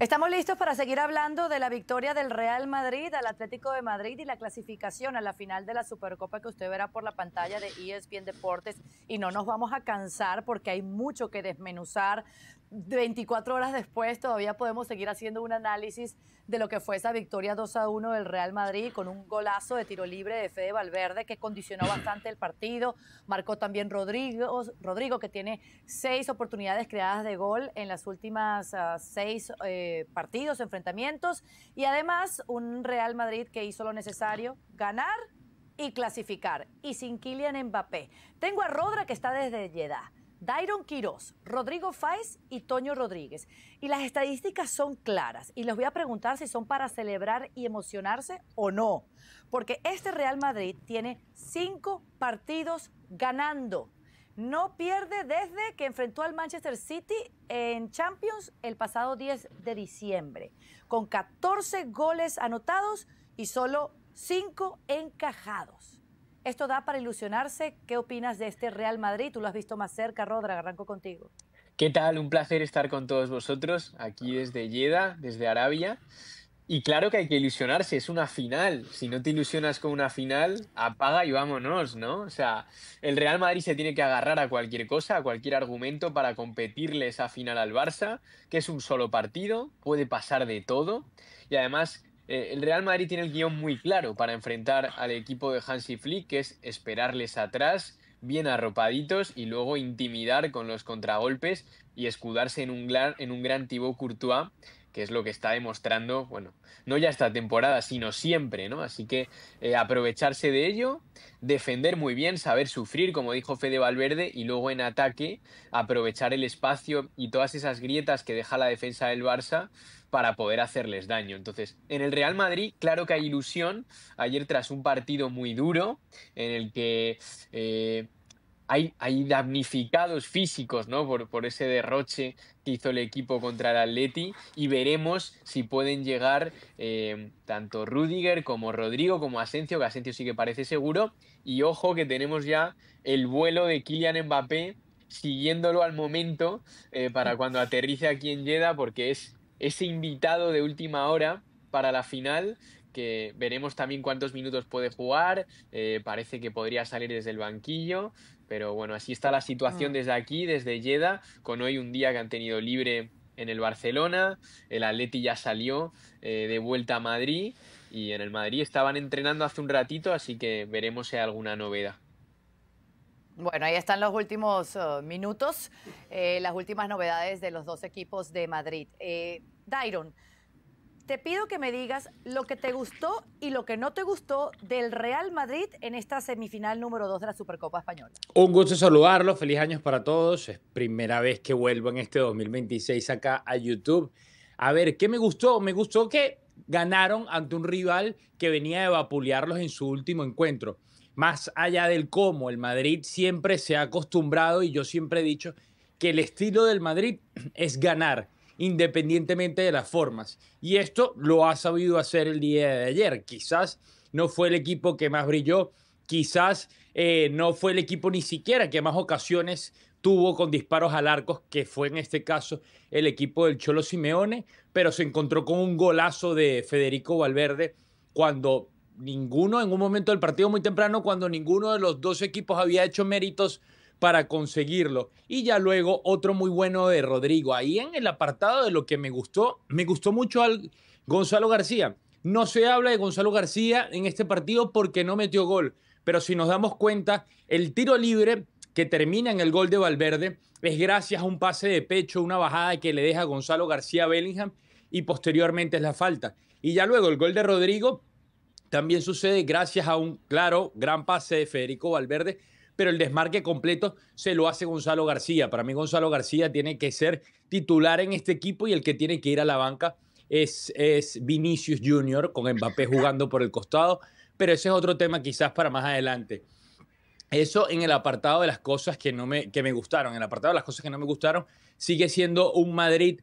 Estamos listos para seguir hablando de la victoria del Real Madrid al Atlético de Madrid y la clasificación a la final de la Supercopa que usted verá por la pantalla de ESPN Deportes. Y no nos vamos a cansar porque hay mucho que desmenuzar. 24 horas después todavía podemos seguir haciendo un análisis de lo que fue esa victoria 2-1 del Real Madrid con un golazo de tiro libre de Fede Valverde que condicionó bastante el partido. Marcó también Rodrigo que tiene 6 oportunidades creadas de gol en las últimas 6 partidos, enfrentamientos, y además un Real Madrid que hizo lo necesario, ganar y clasificar, y sin Kylian Mbappé. Tengo a Rodra que está desde Jeddah, Dairon Quirós, Rodrigo Fáez y Toño Rodríguez. Y las estadísticas son claras. Y les voy a preguntar si son para celebrar y emocionarse o no. Porque este Real Madrid tiene 5 partidos ganando. No pierde desde que enfrentó al Manchester City en Champions el pasado 10 de diciembre. Con 14 goles anotados y solo 5 encajados. Esto da para ilusionarse. ¿Qué opinas de este Real Madrid? Tú lo has visto más cerca, Rodra, arranco contigo. ¿Qué tal? Un placer estar con todos vosotros aquí desde Jeddah, desde Arabia. Y claro que hay que ilusionarse, es una final. Si no te ilusionas con una final, apaga y vámonos, ¿no? O sea, el Real Madrid se tiene que agarrar a cualquier cosa, a cualquier argumento para competirle esa final al Barça, que es un solo partido, puede pasar de todo. Y además, el Real Madrid tiene el guión muy claro para enfrentar al equipo de Hansi Flick, que es esperarles atrás, bien arropaditos y luego intimidar con los contragolpes y escudarse en un gran Thibaut Courtois, que es lo que está demostrando, bueno, no ya esta temporada, sino siempre, ¿no? Así que aprovecharse de ello, defender muy bien, saber sufrir, como dijo Fede Valverde, y luego en ataque aprovechar el espacio y todas esas grietas que deja la defensa del Barça para poder hacerles daño. Entonces, en el Real Madrid, claro que hay ilusión. Ayer, tras un partido muy duro, en el que hay damnificados físicos, ¿no? Por ese derroche que hizo el equipo contra el Atleti, y veremos si pueden llegar tanto Rüdiger como Rodrigo como Asensio, que Asensio sí que parece seguro, y ojo que tenemos ya el vuelo de Kylian Mbappé siguiéndolo al momento para cuando aterrice aquí en Jeddah, porque es ese invitado de última hora para la final, que veremos también cuántos minutos puede jugar, parece que podría salir desde el banquillo, pero bueno, así está la situación desde aquí, desde Jeddah, con hoy un día que han tenido libre en el Barcelona, el Atleti ya salió de vuelta a Madrid, y en el Madrid estaban entrenando hace un ratito, así que veremos si hay alguna novedad. Bueno, ahí están los últimos minutos, las últimas novedades de los dos equipos de Madrid. Dairon, te pido que me digas lo que te gustó y lo que no te gustó del Real Madrid en esta semifinal número 2 de la Supercopa Española. Un gusto saludarlos, feliz años para todos. Es primera vez que vuelvo en este 2026 acá a YouTube. A ver, ¿qué me gustó? Me gustó que ganaron ante un rival que venía de vapulearlos en su último encuentro. Más allá del cómo, el Madrid siempre se ha acostumbrado, y yo siempre he dicho que el estilo del Madrid es ganar, independientemente de las formas. Y esto lo ha sabido hacer el día de ayer. Quizás no fue el equipo que más brilló, quizás no fue el equipo ni siquiera que más ocasiones tuvo con disparos al arco, que fue en este caso el equipo del Cholo Simeone, pero se encontró con un golazo de Federico Valverde cuando ninguno, en un momento del partido muy temprano, cuando ninguno de los dos equipos había hecho méritos para conseguirlo. Y ya luego otro muy bueno de Rodrigo. Ahí en el apartado de lo que me gustó mucho al Gonzalo García. No se habla de Gonzalo García en este partido porque no metió gol, pero si nos damos cuenta, el tiro libre que termina en el gol de Valverde es gracias a un pase de pecho, una bajada que le deja a Gonzalo García a Bellingham, y posteriormente es la falta. Y ya luego el gol de Rodrigo también sucede gracias a un, claro, gran pase de Federico Valverde, pero el desmarque completo se lo hace Gonzalo García. Para mí Gonzalo García tiene que ser titular en este equipo, y el que tiene que ir a la banca es Vinicius Junior, con Mbappé jugando por el costado, pero ese es otro tema quizás para más adelante. Eso en el apartado de las cosas que me gustaron. En el apartado de las cosas que no me gustaron, sigue siendo un Madrid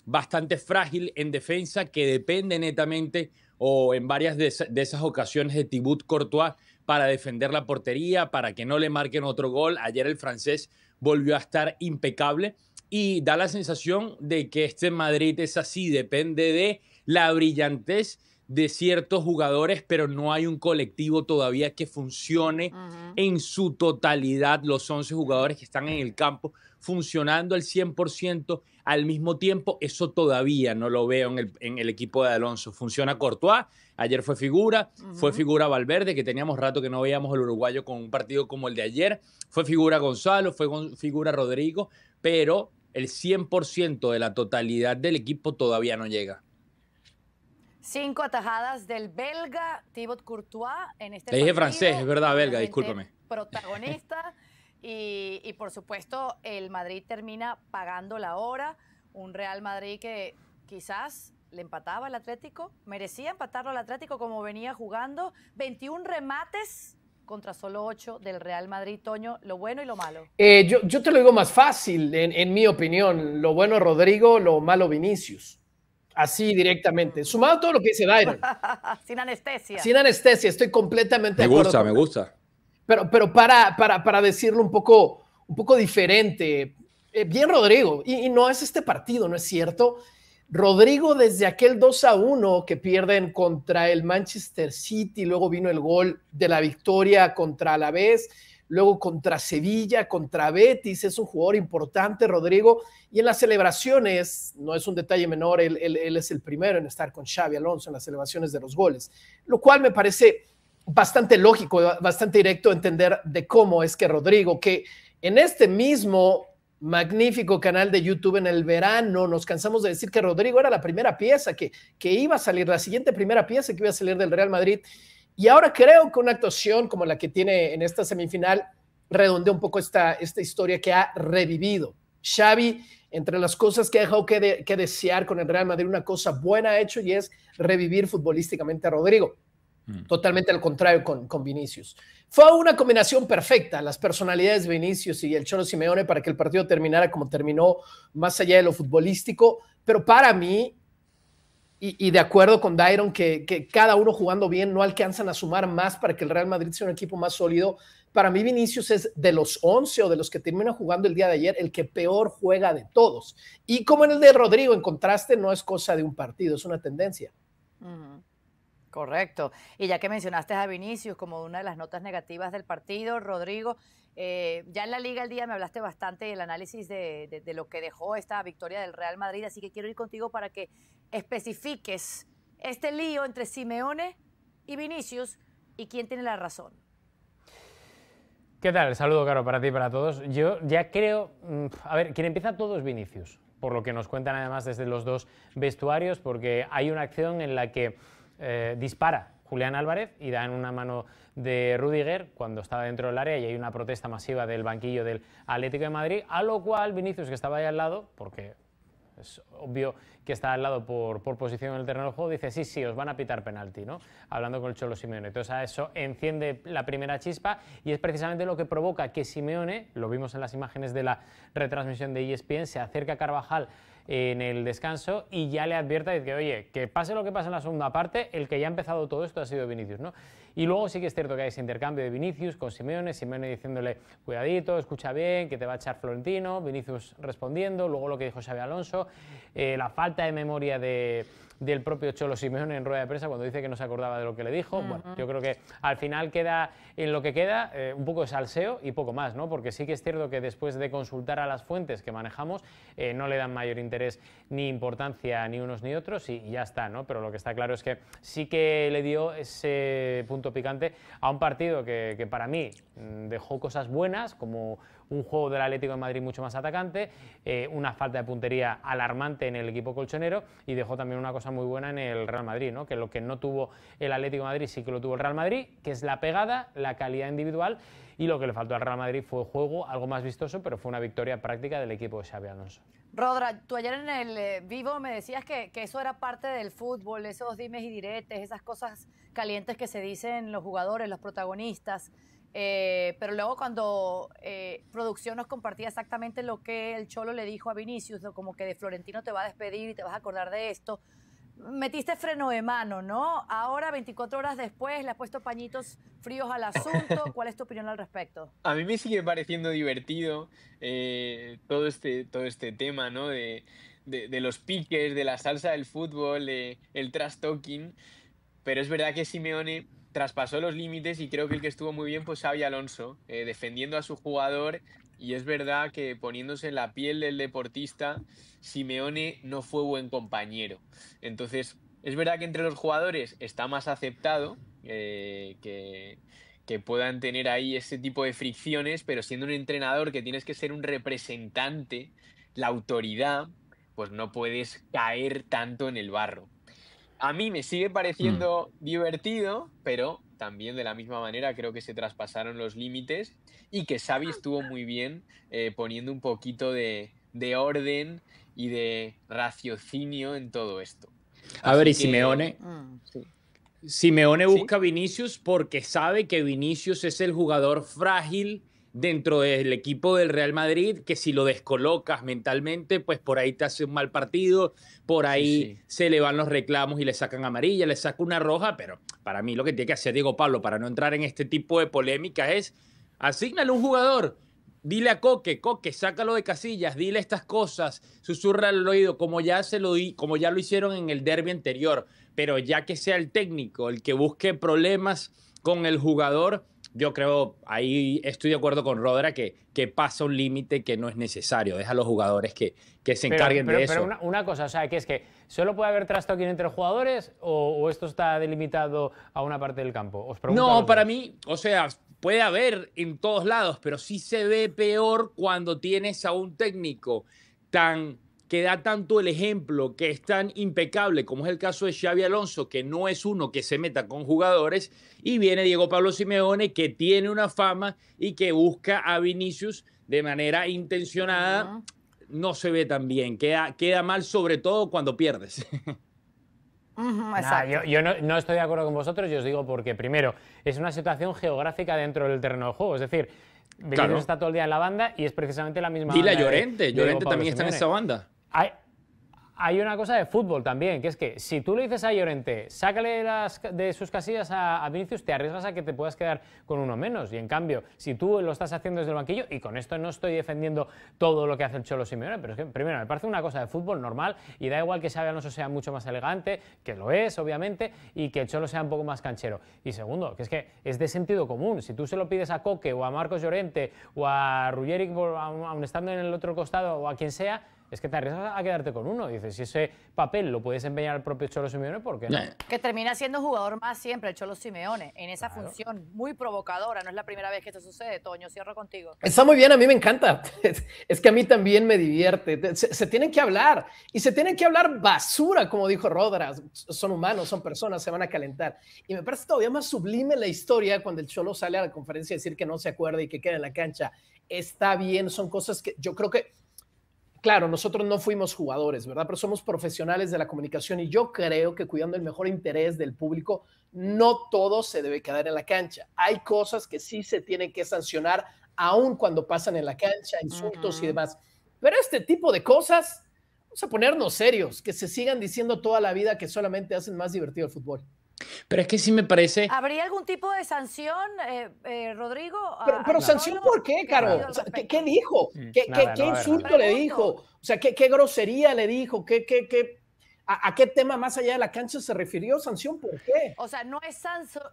bastante frágil en defensa, que depende netamente o en varias de esas ocasiones de Thibaut Courtois para defender la portería, para que no le marquen otro gol. Ayer el francés volvió a estar impecable. y da la sensación de que este Madrid es así, depende de la brillantez de ciertos jugadores, pero no hay un colectivo todavía que funcione en su totalidad, los 11 jugadores que están en el campo funcionando al 100% al mismo tiempo. Eso todavía no lo veo en el equipo de Alonso. Funciona Courtois, ayer fue figura Valverde, que teníamos rato que no veíamos el uruguayo con un partido como el de ayer, fue figura Gonzalo, fue figura Rodrigo, pero el 100% de la totalidad del equipo todavía no llega. 5 atajadas del belga Thibaut Courtois en este Le dije partido. francés, es verdad, belga, discúlpame. Protagonista. Y por supuesto, el Madrid termina pagando la hora. Un Real Madrid que quizás le empataba al Atlético. Merecía empatarlo al Atlético como venía jugando. 21 remates contra solo 8 del Real Madrid. Toño, lo bueno y lo malo. Yo te lo digo más fácil, en mi opinión. Lo bueno Rodrigo, lo malo Vinicius. Así directamente. Sumado a todo lo que dice Dairon. Sin anestesia. Sin anestesia, estoy completamente de acuerdo. Me gusta. Pero para decirlo un poco diferente, bien Rodrigo, y no es este partido, ¿no es cierto? Rodrigo desde aquel 2-1 que pierden contra el Manchester City, luego vino el gol de la victoria contra Alavés, luego contra Sevilla, contra Betis, es un jugador importante Rodrigo, y en las celebraciones, no es un detalle menor, él es el primero en estar con Xabi Alonso en las celebraciones de los goles, lo cual me parece bastante lógico, bastante directo entender de cómo es que Rodrigo, que en este mismo magnífico canal de YouTube en el verano nos cansamos de decir que Rodrigo era la primera pieza que iba a salir, la siguiente primera pieza que iba a salir del Real Madrid, y ahora creo que una actuación como la que tiene en esta semifinal redondea un poco esta historia que ha revivido. Xavi, entre las cosas que ha dejado que desear con el Real Madrid, una cosa buena ha hecho y es revivir futbolísticamente a Rodrigo. Totalmente al contrario con Vinicius. Fue una combinación perfecta, las personalidades de Vinicius y el Cholo Simeone para que el partido terminara como terminó, más allá de lo futbolístico, pero para mí, y de acuerdo con Dairon, que cada uno jugando bien no alcanzan a sumar más para que el Real Madrid sea un equipo más sólido. Para mí Vinicius es de los 11 o de los que terminan jugando el día de ayer el que peor juega de todos. Y como en el de Rodrigo, en contraste, no es cosa de un partido, es una tendencia. Correcto. Y ya que mencionaste a Vinicius como una de las notas negativas del partido, Rodrigo, ya en la Liga el día me hablaste bastante del análisis de lo que dejó esta victoria del Real Madrid, así que quiero ir contigo para que especifiques este lío entre Simeone y Vinicius y quién tiene la razón. ¿Qué tal? Saludo, Caro, para ti y para todos. Yo ya creo, a ver, quien empieza todo es Vinicius, por lo que nos cuentan además desde los dos vestuarios, porque hay una acción en la que dispara Julián Álvarez y da en una mano de Rüdiger cuando estaba dentro del área y hay una protesta masiva del banquillo del Atlético de Madrid, a lo cual Vinicius, que estaba ahí al lado, porque es obvio que está al lado por posición en el terreno del juego, dice sí, os van a pitar penalti, ¿no? Hablando con el Cholo Simeone. Entonces a eso enciende la primera chispa y es precisamente lo que provoca que Simeone, lo vimos en las imágenes de la retransmisión de ESPN, se acerca a Carvajal en el descanso y ya le advierta de que, oye, que pase lo que pase en la segunda parte, el que ya ha empezado todo esto ha sido Vinicius, ¿no? Y luego sí que es cierto que hay ese intercambio de Vinicius con Simeone diciéndole, cuidadito, escucha bien, que te va a echar Florentino, Vinicius respondiendo, luego lo que dijo Xabi Alonso, la falta de memoria del propio Cholo Simeone en rueda de prensa cuando dice que no se acordaba de lo que le dijo. Bueno, yo creo que al final queda en lo que queda un poco de salseo y poco más, ¿no? Porque sí que es cierto que después de consultar a las fuentes que manejamos no le dan mayor interés ni importancia ni unos ni otros y ya está, ¿no? Pero lo que está claro es que sí que le dio ese punto picante a un partido que para mí dejó cosas buenas, como un juego del Atlético de Madrid mucho más atacante, una falta de puntería alarmante en el equipo colchonero y dejó también una cosa muy buena en el Real Madrid, ¿no? Que lo que no tuvo el Atlético de Madrid sí que lo tuvo el Real Madrid, que es la pegada, la calidad individual, y lo que le faltó al Real Madrid fue juego, algo más vistoso, pero fue una victoria práctica del equipo de Xabi Alonso. Rodra, tú ayer en el vivo me decías que eso era parte del fútbol, esos dimes y diretes, esas cosas calientes que se dicen los jugadores, los protagonistas. Pero luego cuando producción nos compartía exactamente lo que el Cholo le dijo a Vinicius, como que de Florentino te va a despedir y te vas a acordar de esto, metiste freno de mano, ¿no? Ahora, 24 horas después, le has puesto pañitos fríos al asunto. ¿Cuál es tu opinión al respecto? A mí me sigue pareciendo divertido todo este tema, ¿no? De los piques, de la salsa del fútbol, el trash talking. Pero es verdad que Simeone traspasó los límites y creo que el que estuvo muy bien fue Xabi Alonso, defendiendo a su jugador. Y es verdad que poniéndose en la piel del deportista, Simeone no fue buen compañero. Entonces, es verdad que entre los jugadores está más aceptado que puedan tener ahí ese tipo de fricciones, pero siendo un entrenador que tienes que ser un representante, la autoridad, pues no puedes caer tanto en el barro. A mí me sigue pareciendo divertido, pero también de la misma manera creo que se traspasaron los límites y que Xavi estuvo muy bien poniendo un poquito de orden y de raciocinio en todo esto. A ver, y Así que, Simeone, sí. Simeone ¿Sí? busca a Vinicius porque sabe que Vinicius es el jugador frágil dentro del equipo del Real Madrid, que si lo descolocas mentalmente, pues por ahí te hace un mal partido, por ahí Sí. se le van los reclamos y le sacan amarilla, le saca una roja, pero para mí lo que tiene que hacer Diego Pablo para no entrar en este tipo de polémicas es asígnale un jugador. Dile a Coque, sácalo de casillas, dile estas cosas, susurra al oído, como ya lo hicieron en el derbi anterior, pero ya que sea el técnico el que busque problemas con el jugador, yo creo, ahí estoy de acuerdo con Rodra, que pasa un límite que no es necesario, deja a los jugadores que se encarguen de eso. Pero una cosa, o sea, que es que ¿solo puede haber trash talking entre jugadores o esto está delimitado a una parte del campo? Os pregunto a No, los para dos. mí, o sea, puede haber en todos lados, pero sí se ve peor cuando tienes a un técnico que da tanto el ejemplo, que es tan impecable, como es el caso de Xabi Alonso, que no es uno que se meta con jugadores, y viene Diego Pablo Simeone, que tiene una fama y que busca a Vinicius de manera intencionada. No se ve tan bien, queda mal, sobre todo cuando pierdes. Nah, Exacto. yo no estoy de acuerdo con vosotros, yo os digo porque, primero, es una situación geográfica dentro del terreno de juego. Es decir, Vinicius Claro. está todo el día en la banda y es precisamente la misma Dile a banda de Llorente, Diego Llorente Pablo también está en Simeone. esa banda. Hay una cosa de fútbol también, que es que si tú le dices a Llorente, sácale de sus casillas a Vinicius, te arriesgas a que te puedas quedar con uno menos. Y en cambio, si tú lo estás haciendo desde el banquillo, y con esto no estoy defendiendo todo lo que hace el Cholo Simeone, pero es que, primero, me parece una cosa de fútbol normal y da igual que Xabi Alonso sea mucho más elegante, que lo es, obviamente, y que el Cholo sea un poco más canchero. Y segundo, que es de sentido común. Si tú se lo pides a Coque o a Marcos Llorente o a Ruggeri, aun estando en el otro costado o a quien sea, es que te arriesgas a quedarte con uno. Dices, si ese papel lo puedes empeñar al propio Cholo Simeone, ¿por qué no? Que termina siendo jugador más siempre el Cholo Simeone, en esa función muy provocadora. No es la primera vez que esto sucede. Toño, cierro contigo. Está muy bien, a mí me encanta. Es que a mí también me divierte. Se tienen que hablar y se tienen que hablar basura, como dijo Rodras. Son humanos, son personas, se van a calentar. Y me parece todavía más sublime la historia cuando el Cholo sale a la conferencia a decir que no se acuerda y que queda en la cancha. Está bien, son cosas que yo creo que, claro, nosotros no fuimos jugadores, ¿verdad? Pero somos profesionales de la comunicación y yo creo que cuidando el mejor interés del público, no todo se debe quedar en la cancha. Hay cosas que sí se tienen que sancionar, aun cuando pasan en la cancha, insultos y demás. Pero este tipo de cosas, vamos a ponernos serios, que se sigan diciendo toda la vida que solamente hacen más divertido el fútbol. Pero es que sí me parece... ¿Habría algún tipo de sanción, Rodrigo? Pero sanción, ¿por qué, Caro? O sea, ¿qué dijo? ¿Qué insulto le dijo? O sea, ¿qué grosería le dijo? ¿A qué tema más allá de la cancha se refirió? ¿Sanción por qué? O sea, no es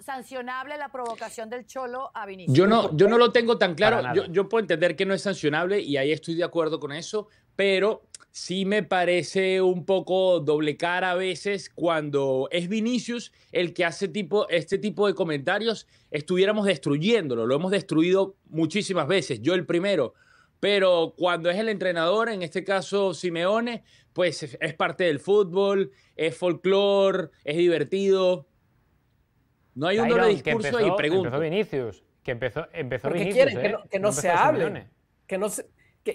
sancionable la provocación del Cholo a Vinicius. Yo no lo tengo tan claro. Para nada. Yo puedo entender que no es sancionable y ahí estoy de acuerdo con eso, pero sí me parece un poco doble cara a veces cuando es Vinicius el que hace este tipo de comentarios, estuviéramos destruyéndolo. Lo hemos destruido muchísimas veces, yo el primero. Pero cuando es el entrenador, en este caso Simeone, pues es parte del fútbol, es folclore, es divertido. No hay un doble discurso ahí, pregunto. Empezó Vinicius. Empezó Porque Vinicius, quieren que no se empezó hablen, Simeone.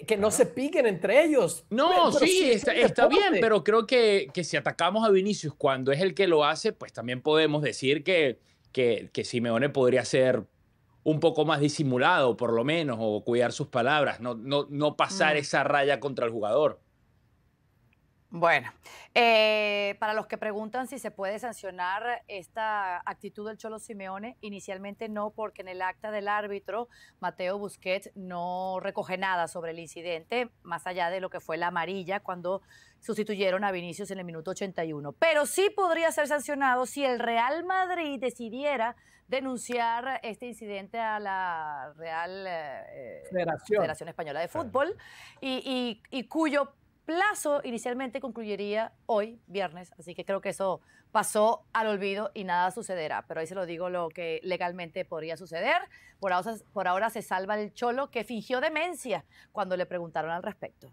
que no se piquen entre ellos. No, Pero sí, es un está bien, deporte. pero creo que si atacamos a Vinicius cuando es el que lo hace, pues también podemos decir que Simeone podría ser un poco más disimulado, por lo menos, o cuidar sus palabras, no pasar esa raya contra el jugador. Bueno, para los que preguntan si se puede sancionar esta actitud del Cholo Simeone, inicialmente no, porque en el acta del árbitro, Mateo Busquets no recoge nada sobre el incidente, más allá de lo que fue la amarilla cuando sustituyeron a Vinicius en el minuto 81. Pero sí podría ser sancionado si el Real Madrid decidiera denunciar este incidente a la Real Federación Española de Fútbol y cuyo plazo inicialmente concluiría hoy, viernes, así que creo que eso pasó al olvido y nada sucederá, pero ahí se lo digo lo que legalmente podría suceder. Por ahora se salva el Cholo, que fingió demencia cuando le preguntaron al respecto.